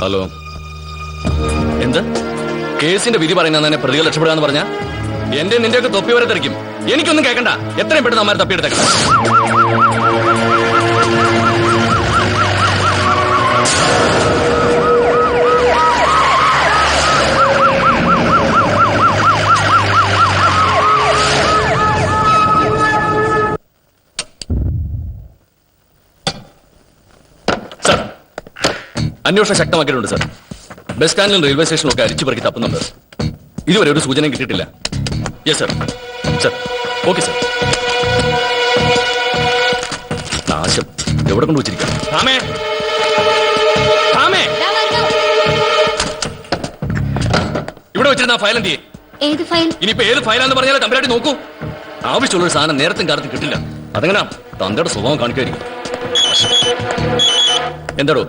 Hello, എന്ത് കേസിന്റെ വിധി പറയുന്ന പ്രതികൾ രക്ഷപ്പെടാന്ന് പറഞ്ഞ എന്റെ നിന്റെയൊക്കെ തൊപ്പി വരെ തെറിക്കും. എനിക്കൊന്നും കേൾക്കണ്ട. എത്രയും പെട്ടെന്ന് അമ്മാരെ തപ്പിയെടുത്തേക്കാം. സാർ, അന്വേഷണം ശക്തമാക്കിയിട്ടുണ്ട് സാർ. ബസ് സ്റ്റാൻഡിലും റെയിൽവേ സ്റ്റേഷനിലും ഒക്കെ അരിച്ചു പറക്കി തപ്പുന്നുണ്ട്. ഇതുവരെ ഒരു സൂചനയും കിട്ടിയിട്ടില്ല. Yes sir. Sir, okay sir. നാശം എവിടെ കൊണ്ട് വെച്ചിരിക്കാം? ഇവിടെ വെച്ചിരുന്ന ഫയൽ എന്ത് ചെയ്യും? ഏത് ഫയൽ? ഇനിയിപ്പോ ഏത് ഫയലാന്ന് പറഞ്ഞാൽ തമ്പുരാട്ടി നോക്കൂ. ആവശ്യമുള്ളൊരു സാധനം നേരത്തും കാലത്തും കിട്ടില്ല. അതെങ്ങനാ തന്തയുടെ സ്വഭാവം കാണിക്കായിരിക്കും. എന്താടോ